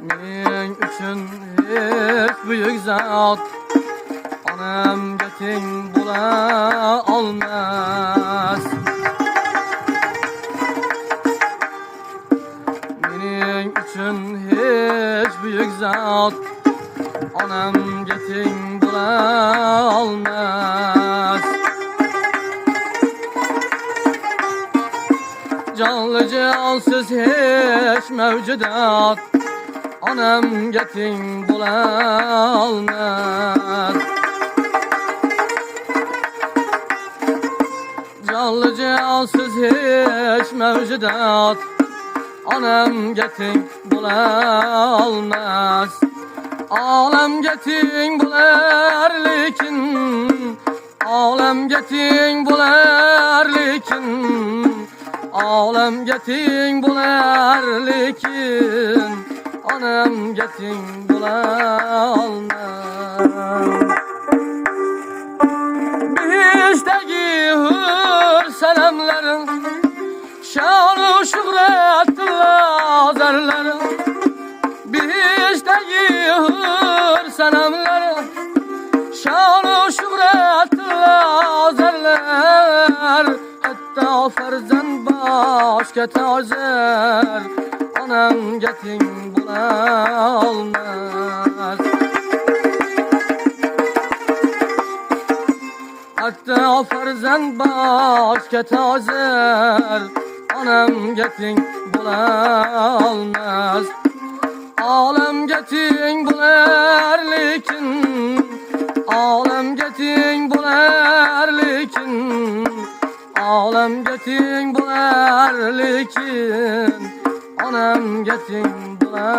Mening uchun hech buyuk zot onamga teng bo'la olmas. Mening uchun hech buyuk zot onamga teng bo'la olmas. Jonli jonsiz hech mavjudot onamga teng bo'la olmas. Jonli jonsiz hech mavjudot onamga teng bo'la olmas. Olamga teng bo'lar lekin, olamga teng bo'lar lekin, olamga teng bo'lar lekin, onamga teng bo'la olmas. Beshdagi hur salamlarim, sha'nu shuhrat lazarlarim, beshdagi hur salamlarim, sha'nu shuhrat lazarlar, hatto farzand boshga tojar onamga teng bo'la olmas. Hatto farzand boshga tojar onamga teng bo'la olmas. Olamga teng bo'lar lekin, olamga teng bo'lar lekin, olamga teng bo'lar lekin, onamga teng bo'la